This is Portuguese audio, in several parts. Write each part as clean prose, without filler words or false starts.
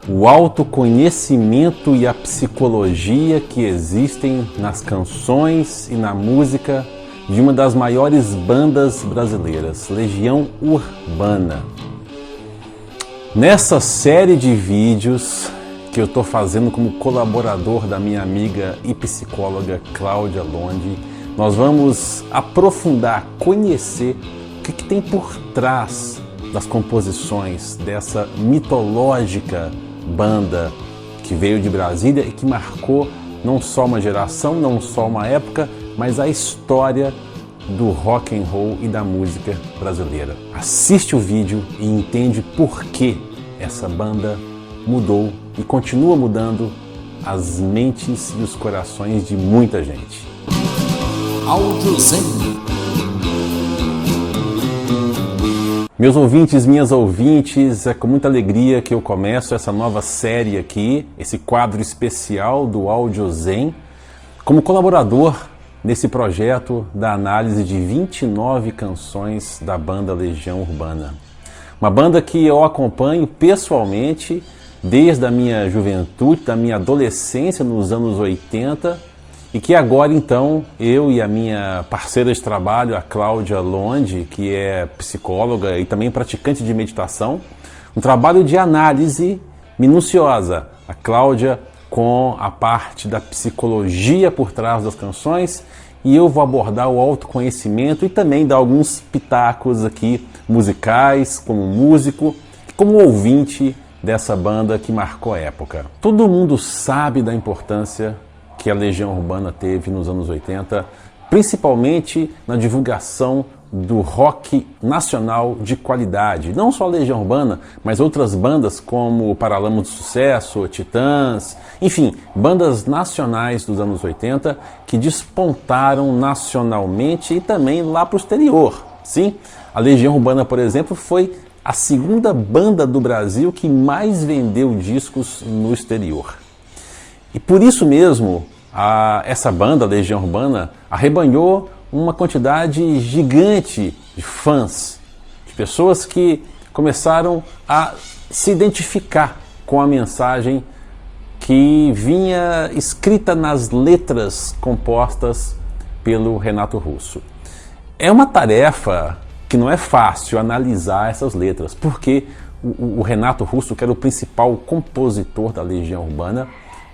o autoconhecimento e a psicologia que existem nas canções e na música de uma das maiores bandas brasileiras, Legião Urbana. Nessa série de vídeos que eu estou fazendo como colaborador da minha amiga e psicóloga Cláudia Londi, nós vamos aprofundar, conhecer o que tem por trás das composições dessa mitológica banda que veio de Brasília e que marcou não só uma geração, não só uma época, mas a história do rock and roll e da música brasileira. Assiste o vídeo e entende por que essa banda mudou e continua mudando as mentes e os corações de muita gente. Áudio Zen. Meus ouvintes, minhas ouvintes, é com muita alegria que eu começo essa nova série aqui, esse quadro especial do Áudio Zen, como colaborador nesse projeto da análise de 29 canções da banda Legião Urbana. Uma banda que eu acompanho pessoalmente desde a minha juventude, da minha adolescência nos anos 80, e que agora então eu e a minha parceira de trabalho, a Cláudia Londi, que é psicóloga e também praticante de meditação, um trabalho de análise minuciosa. A Cláudia com a parte da psicologia por trás das canções e eu vou abordar o autoconhecimento e também dar alguns pitacos aqui musicais, como músico e como ouvinte dessa banda que marcou a época. Todo mundo sabe da importância que a Legião Urbana teve nos anos 80, principalmente na divulgação do rock nacional de qualidade. Não só a Legião Urbana, mas outras bandas como Paralamas do Sucesso, Titãs, enfim, bandas nacionais dos anos 80 que despontaram nacionalmente e também lá para o exterior. Sim, a Legião Urbana, por exemplo, foi a segunda banda do Brasil que mais vendeu discos no exterior. E por isso mesmo, essa banda, Legião Urbana, arrebanhou uma quantidade gigante de fãs, de pessoas que começaram a se identificar com a mensagem que vinha escrita nas letras compostas pelo Renato Russo. É uma tarefa que não é fácil analisar essas letras, porque o Renato Russo, que era o principal compositor da Legião Urbana,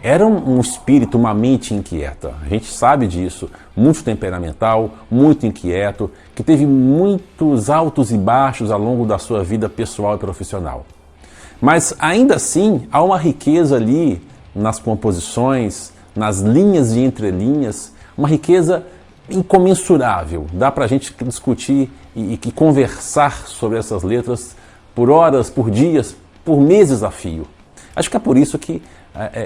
era um espírito, uma mente inquieta. A gente sabe disso, muito temperamental, muito inquieto, que teve muitos altos e baixos ao longo da sua vida pessoal e profissional. Mas ainda assim, há uma riqueza ali nas composições, nas linhas e entrelinhas, uma riqueza incomensurável. Dá pra gente discutir e conversar sobre essas letras por horas, por dias, por meses a fio. Acho que é por isso que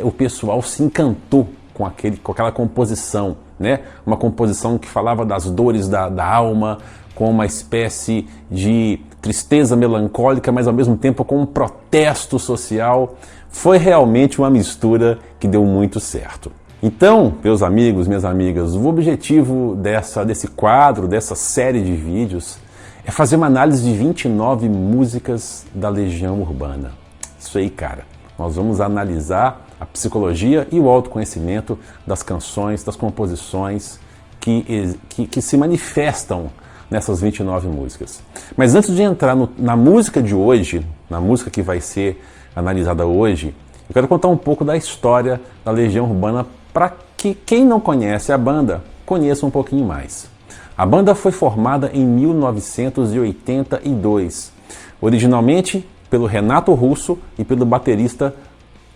o pessoal se encantou com aquela composição, né? Uma composição que falava das dores da alma, com uma espécie de tristeza melancólica, mas ao mesmo tempo com um protesto social. Foi realmente uma mistura que deu muito certo. Então, meus amigos, minhas amigas, o objetivo desse quadro, dessa série de vídeos, é fazer uma análise de 29 músicas da Legião Urbana. Isso aí, cara. Nós vamos analisar a psicologia e o autoconhecimento das canções, das composições que se manifestam nessas 29 músicas. Mas antes de entrar na música de hoje, na música que vai ser analisada hoje, eu quero contar um pouco da história da Legião Urbana para que quem não conhece a banda conheça um pouquinho mais. A banda foi formada em 1982, originalmente pelo Renato Russo e pelo baterista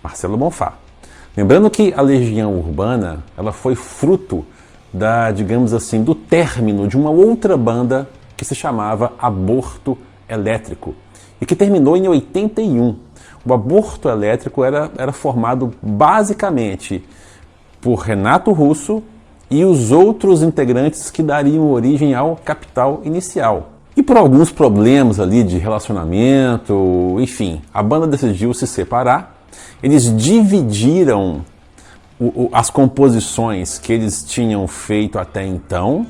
Marcelo Bonfá. Lembrando que a Legião Urbana, ela foi fruto digamos assim, do término de uma outra banda que se chamava Aborto Elétrico e que terminou em 81. O Aborto Elétrico era formado basicamente por Renato Russo e os outros integrantes que dariam origem ao Capital Inicial. E por alguns problemas ali de relacionamento, enfim, a banda decidiu se separar. Eles dividiram as composições que eles tinham feito até então.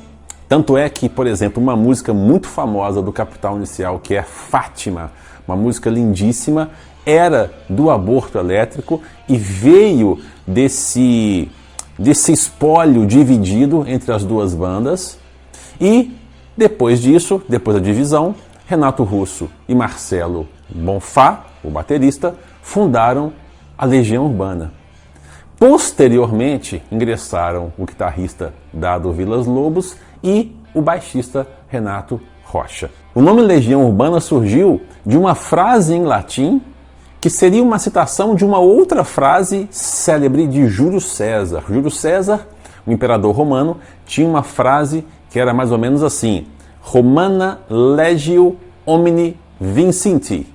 Tanto é que, por exemplo, uma música muito famosa do Capital Inicial, que é Fátima, uma música lindíssima, era do aborto elétrico e veio desse espólio dividido entre as duas bandas. E depois disso, depois da divisão, Renato Russo e Marcelo Bonfá, o baterista, fundaram a Legião Urbana. Posteriormente, ingressaram o guitarrista Dado Vilas-Lobos e o baixista Renato Rocha. O nome Legião Urbana surgiu de uma frase em latim que seria uma citação de uma outra frase célebre de Júlio César. Júlio César, o imperador romano, tinha uma frase que era mais ou menos assim: Romana legio omni vincenti,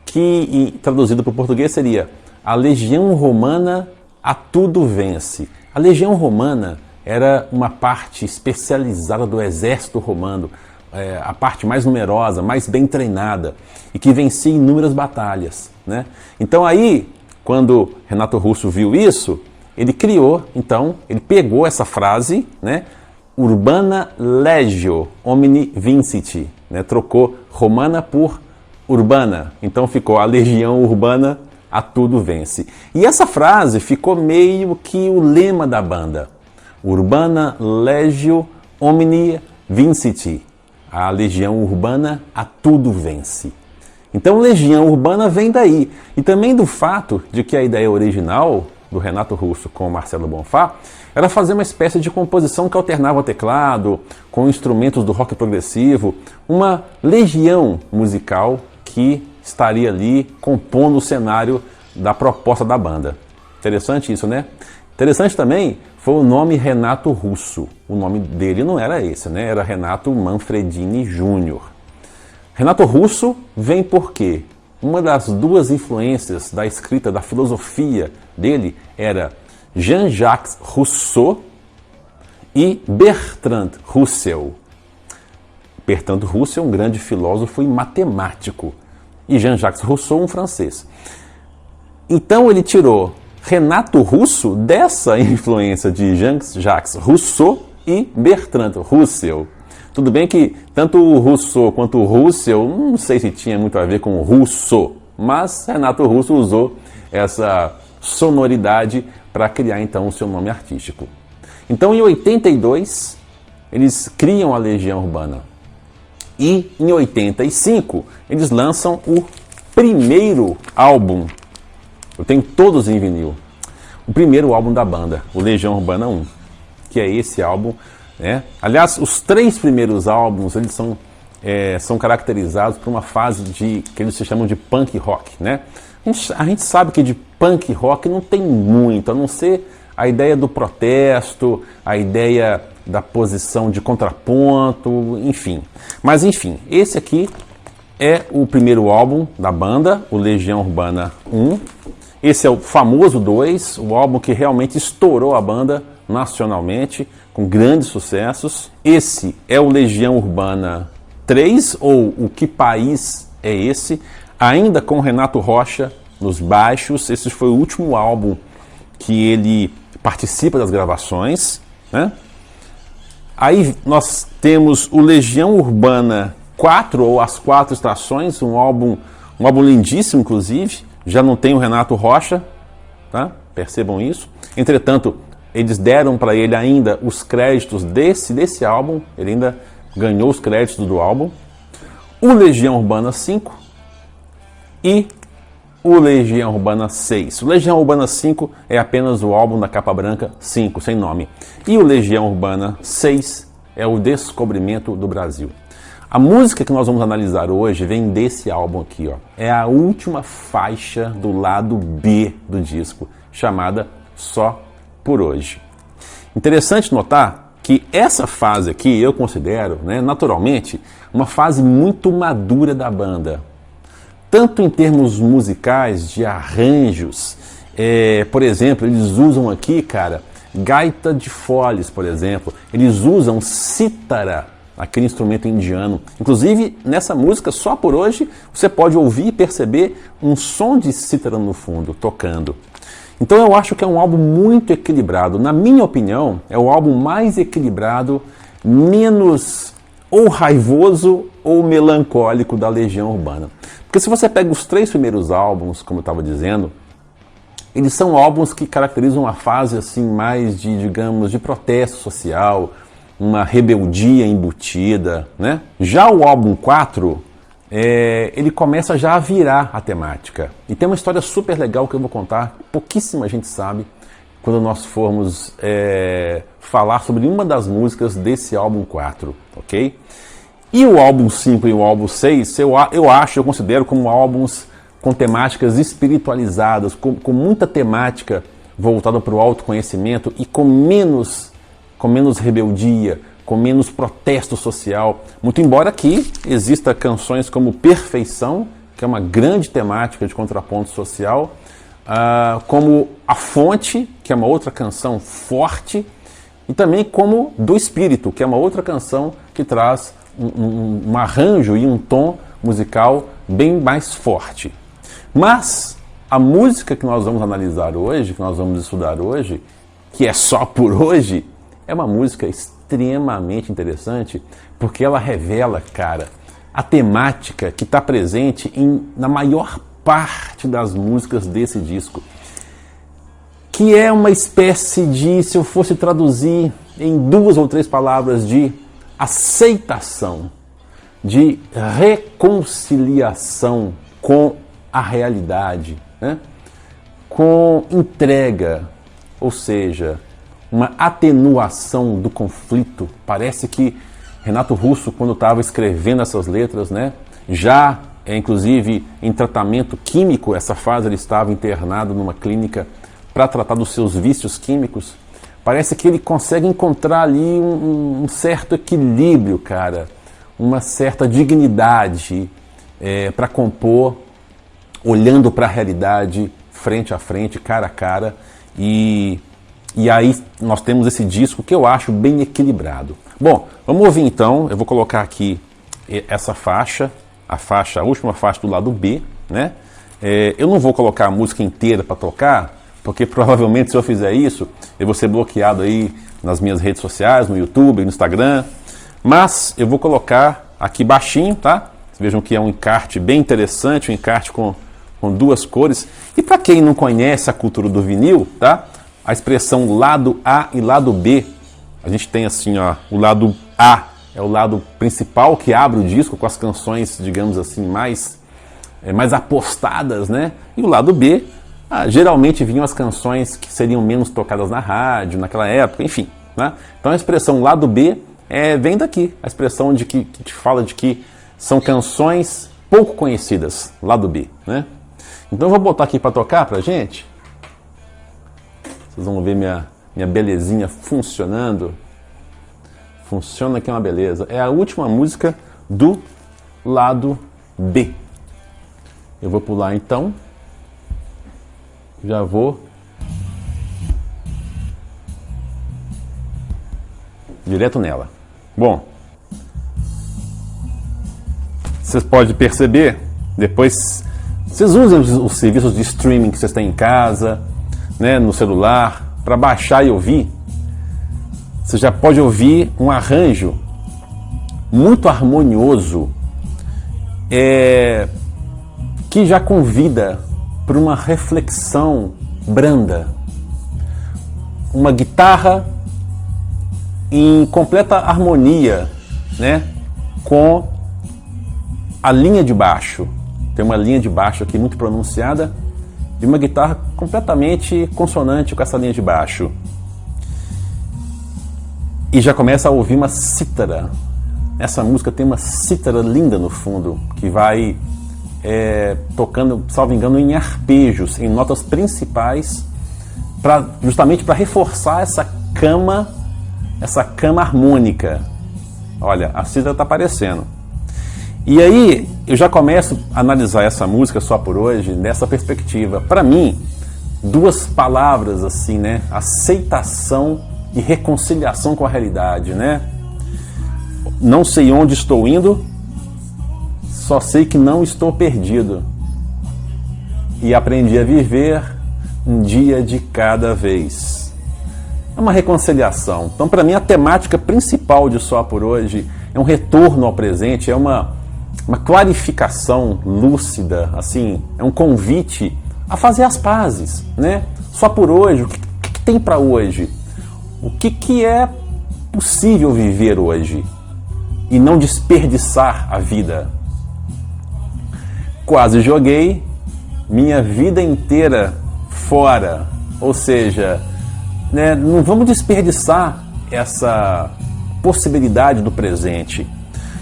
que traduzido para o português seria: a legião romana a tudo vence. A legião romana era uma parte especializada do exército romano, a parte mais numerosa, mais bem treinada e que vencia inúmeras batalhas, né? Então aí, quando Renato Russo viu isso, ele pegou essa frase, né? Urbana legio omni vincit, né? Trocou romana por urbana, então ficou a legião urbana a tudo vence. E essa frase ficou meio que o lema da banda. Urbana legio omni vincit. A legião urbana a tudo vence. Então legião urbana vem daí. E também do fato de que a ideia original do Renato Russo com o Marcelo Bonfá era fazer uma espécie de composição que alternava o teclado com instrumentos do rock progressivo, uma legião musical que estaria ali compondo o cenário da proposta da banda. Interessante isso, né? Interessante também foi o nome Renato Russo. O nome dele não era esse, né? Era Renato Manfredini Júnior. Renato Russo vem por quê? Uma das duas influências da escrita, da filosofia dele era Jean-Jacques Rousseau e Bertrand Russell. Bertrand Russell, um grande filósofo e matemático, e Jean-Jacques Rousseau, um francês. Então ele tirou Renato Russo dessa influência de Jean-Jacques Rousseau e Bertrand Russell. Tudo bem que tanto o Rousseau quanto o Russell, não sei se tinha muito a ver com o Rousseau, mas Renato Russo usou essa sonoridade para criar então o seu nome artístico. Então em 82 eles criam a Legião Urbana e em 85 eles lançam o primeiro álbum. Eu tenho todos em vinil. O primeiro álbum da banda, o Legião Urbana 1, que é esse álbum, né? Aliás, os 3 primeiros álbuns eles são caracterizados por uma fase que eles se chamam de punk rock, né? A gente sabe que de punk rock não tem muito, a não ser a ideia do protesto, a ideia da posição de contraponto, enfim. Mas enfim, esse aqui é o primeiro álbum da banda, o Legião Urbana 1. Esse é o famoso 2, o álbum que realmente estourou a banda nacionalmente, com grandes sucessos. Esse é o Legião Urbana 3, ou O Que País é Esse? Ainda com Renato Rocha nos baixos. Esse foi o último álbum que ele participa das gravações, né? Aí nós temos o Legião Urbana 4, ou As 4 Estações, um álbum lindíssimo, inclusive. Já não tem o Renato Rocha, tá? Percebam isso. Entretanto, eles deram para ele ainda os créditos desse álbum, ele ainda ganhou os créditos do álbum. O Legião Urbana 5 e o Legião Urbana 6. O Legião Urbana 5 é apenas o álbum da capa branca, 5, sem nome. E o Legião Urbana 6 é o Descobrimento do Brasil. A música que nós vamos analisar hoje vem desse álbum aqui, ó. É a última faixa do lado B do disco, chamada Só por Hoje. Interessante notar que essa fase aqui eu considero, né, naturalmente, uma fase muito madura da banda. Tanto em termos musicais, de arranjos, por exemplo, eles usam aqui, cara, gaita de foles, por exemplo. Eles usam cítara, aquele instrumento indiano. Inclusive, nessa música, Só por Hoje, você pode ouvir e perceber um som de cítara no fundo, tocando. Então eu acho que é um álbum muito equilibrado. Na minha opinião, é o álbum mais equilibrado, menos ou raivoso ou melancólico da Legião Urbana. Porque se você pega os 3 primeiros álbuns, como eu estava dizendo, eles são álbuns que caracterizam uma fase assim mais de, digamos, de protesto social, uma rebeldia embutida, né? Já o álbum 4, ele começa já a virar a temática. E tem uma história super legal que eu vou contar, pouquíssima gente sabe, quando nós formos falar sobre uma das músicas desse álbum 4, ok? E o álbum 5 e o álbum 6, eu considero como álbuns com temáticas espiritualizadas, com muita temática voltada para o autoconhecimento e com menos rebeldia, com menos protesto social. Muito embora aqui exista canções como Perfeição, que é uma grande temática de contraponto social, como A Fonte, que é uma outra canção forte, e também como Do Espírito, que é uma outra canção que traz um arranjo e um tom musical bem mais forte. Mas a música que nós vamos analisar hoje, que nós vamos estudar hoje, que é só por hoje, é uma música extremamente interessante, porque ela revela, cara, a temática que está presente na maior parte das músicas desse disco, que é uma espécie de, se eu fosse traduzir em 2 ou 3 palavras, de aceitação, de reconciliação com a realidade, né? Com entrega, ou seja, uma atenuação do conflito. Parece que Renato Russo, quando estava escrevendo essas letras, né, já, inclusive, em tratamento químico, essa fase ele estava internado numa clínica para tratar dos seus vícios químicos, parece que ele consegue encontrar ali um certo equilíbrio, cara, uma certa dignidade para compor, olhando para a realidade frente a frente, cara a cara, e aí nós temos esse disco que eu acho bem equilibrado. Bom, vamos ouvir então, eu vou colocar aqui essa faixa, a última faixa do lado B, né? Eu não vou colocar a música inteira para tocar, porque provavelmente se eu fizer isso, eu vou ser bloqueado aí nas minhas redes sociais, no YouTube, no Instagram, mas eu vou colocar aqui baixinho, tá? Vocês vejam que é um encarte bem interessante, um encarte com 2 cores. E para quem não conhece a cultura do vinil, tá? A expressão lado A e lado B, a gente tem assim, ó, o lado A é o lado principal que abre o disco com as canções, digamos assim, mais apostadas, né? E o lado B, geralmente vinham as canções que seriam menos tocadas na rádio, naquela época, enfim, né? Então a expressão lado B vem daqui, a expressão de que te fala de que são canções pouco conhecidas, lado B, né? Então eu vou botar aqui para tocar pra gente. Vocês vão ver minha belezinha funcionando. Funciona que é uma beleza. É a última música do lado B. Eu vou pular então. Já vou direto nela. Bom, vocês podem perceber, depois vocês usam os serviços de streaming que vocês têm em casa, né, no celular, para baixar e ouvir. Você já pode ouvir um arranjo muito harmonioso, que já convida para uma reflexão branda. Uma guitarra em completa harmonia, né, com a linha de baixo. Tem uma linha de baixo aqui muito pronunciada e uma guitarra completamente consonante com essa linha de baixo. E já começa a ouvir uma cítara. Essa música tem uma cítara linda no fundo, que vai tocando, salvo engano, em arpejos, em notas principais, justamente para reforçar essa cama harmônica. Olha, a cítara está aparecendo. E aí, eu já começo a analisar essa música só por hoje, nessa perspectiva. Para mim, 2 palavras assim, né? Aceitação e reconciliação com a realidade, né? Não sei onde estou indo, só sei que não estou perdido. E aprendi a viver um dia de cada vez. É uma reconciliação. Então, para mim, a temática principal de Só por Hoje é um retorno ao presente, é uma uma clarificação lúcida, assim, é um convite a fazer as pazes, né? Só por hoje, o que tem para hoje? O que é possível viver hoje e não desperdiçar a vida? Quase joguei minha vida inteira fora, ou seja, né, não vamos desperdiçar essa possibilidade do presente.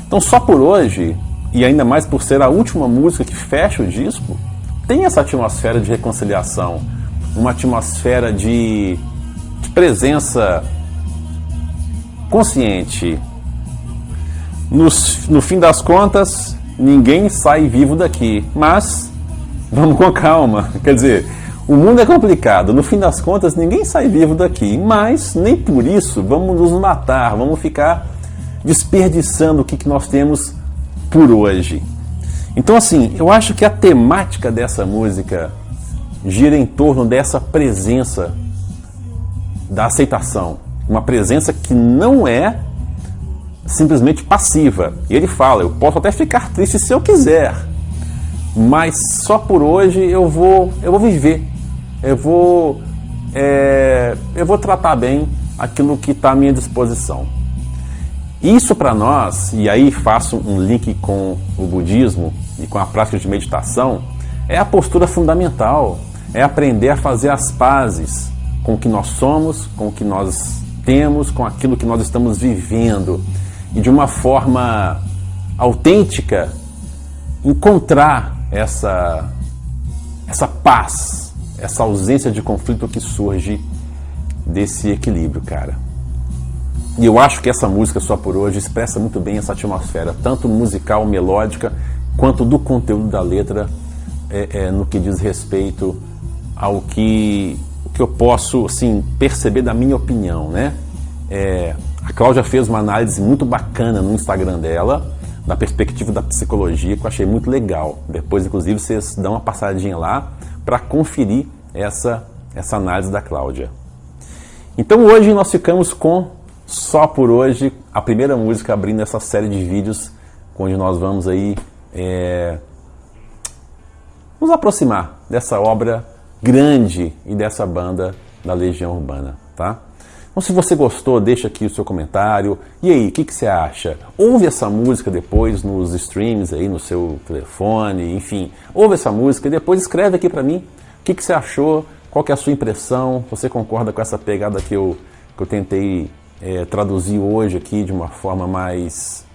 Então, só por hoje, e ainda mais por ser a última música que fecha o disco, tem essa atmosfera de reconciliação, uma atmosfera de presença consciente. No fim das contas, ninguém sai vivo daqui, mas vamos com calma. Quer dizer, o mundo é complicado, no fim das contas ninguém sai vivo daqui, mas nem por isso vamos nos matar, vamos ficar desperdiçando o que nós temos por hoje. Então, assim, eu acho que a temática dessa música gira em torno dessa presença da aceitação, uma presença que não é simplesmente passiva. E ele fala, eu posso até ficar triste se eu quiser, mas só por hoje eu vou viver, eu vou tratar bem aquilo que está à minha disposição. Isso para nós, e aí faço um link com o budismo e com a prática de meditação, é a postura fundamental, é aprender a fazer as pazes com o que nós somos, com o que nós temos, com aquilo que nós estamos vivendo, e de uma forma autêntica encontrar essa paz, essa ausência de conflito que surge desse equilíbrio, cara. E eu acho que essa música Só Por Hoje expressa muito bem essa atmosfera, tanto musical, melódica, quanto do conteúdo da letra, no que diz respeito ao que eu posso, assim, perceber da minha opinião, né? A Cláudia fez uma análise muito bacana no Instagram dela, da perspectiva da psicologia, que eu achei muito legal. Depois, inclusive, vocês dão uma passadinha lá para conferir essa análise da Cláudia. Então hoje nós ficamos com Só Por Hoje, a primeira música abrindo essa série de vídeos, onde nós vamos aí nos aproximar dessa obra grande e dessa banda da Legião Urbana, tá? Então, se você gostou, deixa aqui o seu comentário. E aí, o que você acha? Ouve essa música depois nos streams aí no seu telefone, enfim. Ouve essa música e depois escreve aqui pra mim o que você achou, qual que é a sua impressão, você concorda com essa pegada que eu tentei traduzir hoje aqui de uma forma mais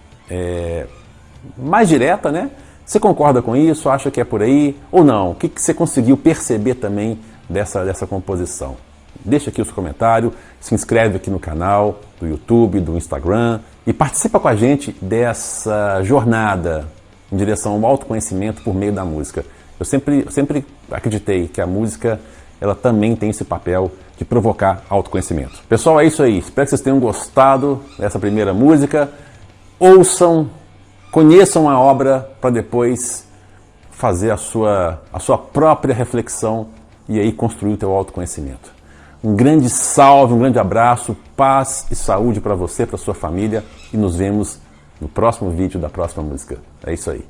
direta, né? Você concorda com isso? Acha que é por aí? Ou não? O que você conseguiu perceber também dessa composição? Deixa aqui o seu comentário, se inscreve aqui no canal do YouTube, do Instagram e participa com a gente dessa jornada em direção ao autoconhecimento por meio da música. Eu sempre acreditei que a música ela também tem esse papel de provocar autoconhecimento. Pessoal, é isso aí. Espero que vocês tenham gostado dessa primeira música. Ouçam, conheçam a obra para depois fazer a sua própria reflexão e aí construir o teu autoconhecimento. Um grande salve, um grande abraço, paz e saúde para você, para sua família e nos vemos no próximo vídeo da próxima música. É isso aí.